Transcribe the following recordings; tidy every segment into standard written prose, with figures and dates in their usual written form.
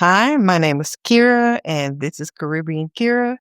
Hi, my name is Kiera, and this is Caribbean Kiera.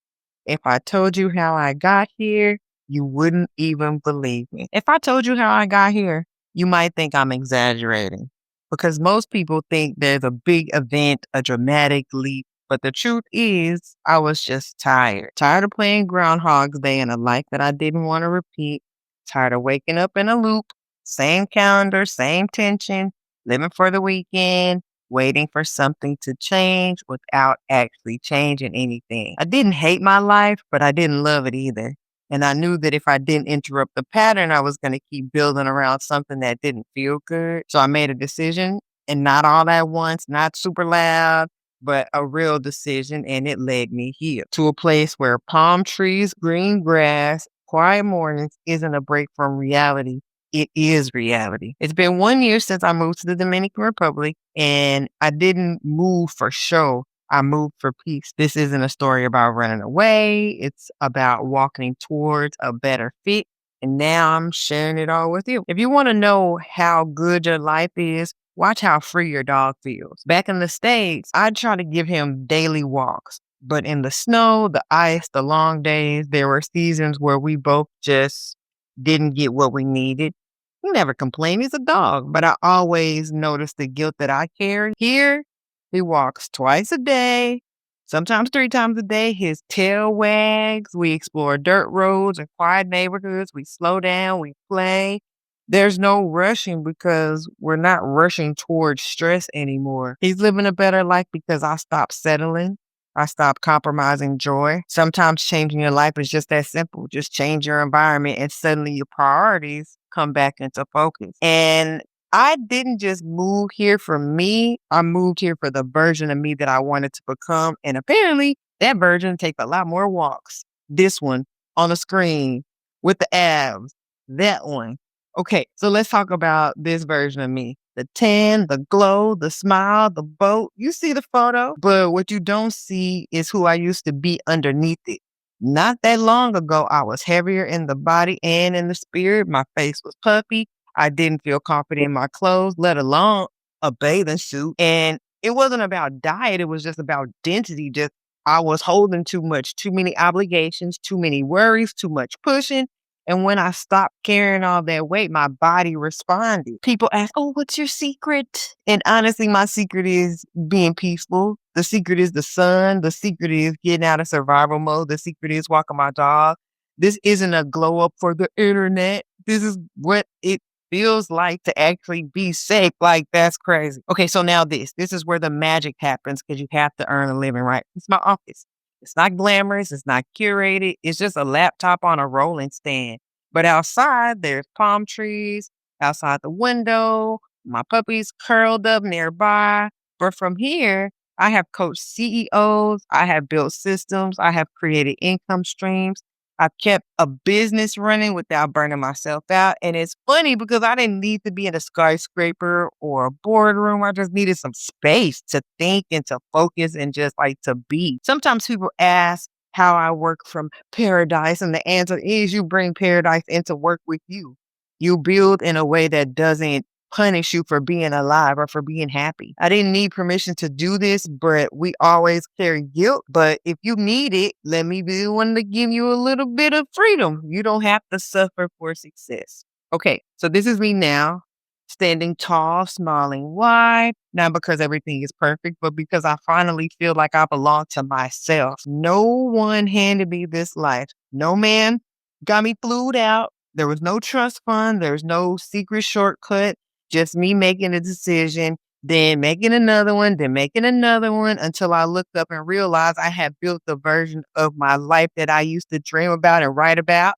If I told you how I got here, you wouldn't even believe me. If I told you how I got here, you might think I'm exaggerating because most people think there's a big event, a dramatic leap. But the truth is, I was just tired. Tired of playing Groundhog's Day in a life that I didn't want to repeat. Tired of waking up in a loop, same calendar, same tension, living for the weekend, waiting for something to change without actually changing anything. I didn't hate my life, but I didn't love it either. And I knew that if I didn't interrupt the pattern, I was going to keep building around something that didn't feel good. So I made a decision, and not all at once, not super loud, but a real decision. And it led me here to a place where palm trees, green grass, quiet mornings isn't a break from reality. It is reality. It's been 1 year since I moved to the Dominican Republic, and I didn't move for show. I moved for peace. This isn't a story about running away. It's about walking towards a better fit. And now I'm sharing it all with you. If you want to know how good your life is, watch how free your dog feels. Back in the States, I'd try to give him daily walks. But in the snow, the ice, the long days, there were seasons where we both just didn't get what we needed. He never complained. He's a dog, but I always noticed the guilt that I carry. Here, he walks twice a day, sometimes 3 times a day. His tail wags. We explore dirt roads and quiet neighborhoods. We slow down. We play. There's no rushing because we're not rushing towards stress anymore. He's living a better life because I stopped settling. I stopped compromising joy. Sometimes changing your life is just that simple. Just change your environment and suddenly your priorities come back into focus. And I didn't just move here for me. I moved here for the version of me that I wanted to become. And apparently that version takes a lot more walks. This one on the screen with the abs, that one. Okay, so let's talk about this version of me. The tan, the glow, the smile, the boat. You see the photo, but what you don't see is who I used to be underneath it. Not that long ago, I was heavier in the body and in the spirit. My face was puffy. I didn't feel confident in my clothes, let alone a bathing suit. And it wasn't about diet. It was just about density. Just I was holding too much, too many obligations, too many worries, too much pushing. And when I stopped carrying all that weight, my body responded. People ask, "Oh, what's your secret?" And honestly, my secret is being peaceful. The secret is the sun. The secret is getting out of survival mode. The secret is walking my dog. This isn't a glow up for the internet. This is what it feels like to actually be safe. Like, that's crazy. Okay, so now this is where the magic happens because you have to earn a living, right? It's my office. It's not glamorous. It's not curated. It's just a laptop on a rolling stand. But outside, there's palm trees outside the window. My puppy's curled up nearby. But from here, I have coached CEOs. I have built systems. I have created income streams. I've kept a business running without burning myself out. And it's funny because I didn't need to be in a skyscraper or a boardroom. I just needed some space to think and to focus and just like to be. Sometimes people ask how I work from paradise, and the answer is you bring paradise into work with you. You build in a way that doesn't punish you for being alive or for being happy. I didn't need permission to do this, but we always carry guilt. But if you need it, let me be the one to give you a little bit of freedom. You don't have to suffer for success. Okay, so this is me now, standing tall, smiling wide, not because everything is perfect, but because I finally feel like I belong to myself. No one handed me this life. No man got me flued out. There was no trust fund. There's no secret shortcut. Just me making a decision, then making another one, then making another one until I looked up and realized I had built the version of my life that I used to dream about and write about.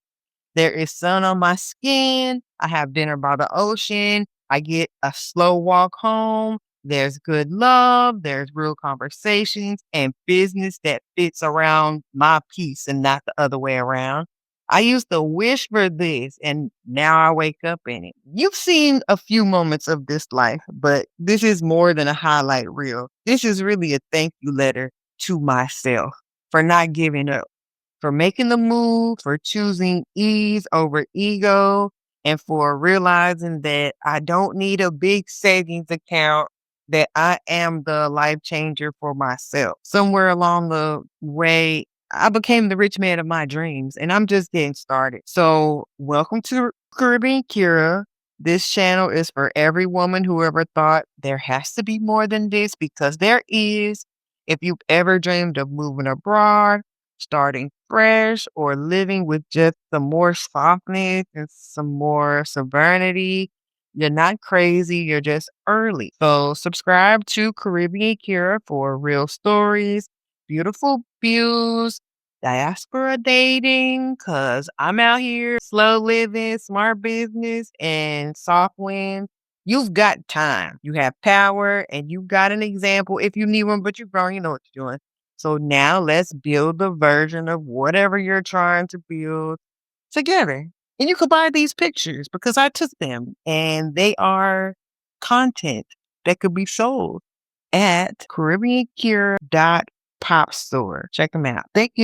There is sun on my skin. I have dinner by the ocean. I get a slow walk home. There's good love. There's real conversations and business that fits around my peace and not the other way around. I used to wish for this and now I wake up in it. You've seen a few moments of this life, but this is more than a highlight reel. This is really a thank you letter to myself for not giving up, for making the move, for choosing ease over ego, and for realizing that I don't need a big savings account. that I am the life changer for myself. Somewhere along the way, I became the rich man of my dreams, and I'm just getting started. So, welcome to Caribbean Cura. This channel is for every woman who ever thought there has to be more than this, because there is. If you've ever dreamed of moving abroad, starting fresh, or living with just some more softness and some more sovereignty, you're not crazy, you're just early. So subscribe to Caribbean Cure for real stories, beautiful views, diaspora dating, because I'm out here slow living, smart business, and soft wins. You've got time. You have power, and you got an example if you need one, but you're grown, you know what you're doing. So now let's build the version of whatever you're trying to build together. And you could buy these pictures because I took them and they are content that could be sold at CaribbeanCure.popstore. Check them out. Thank you.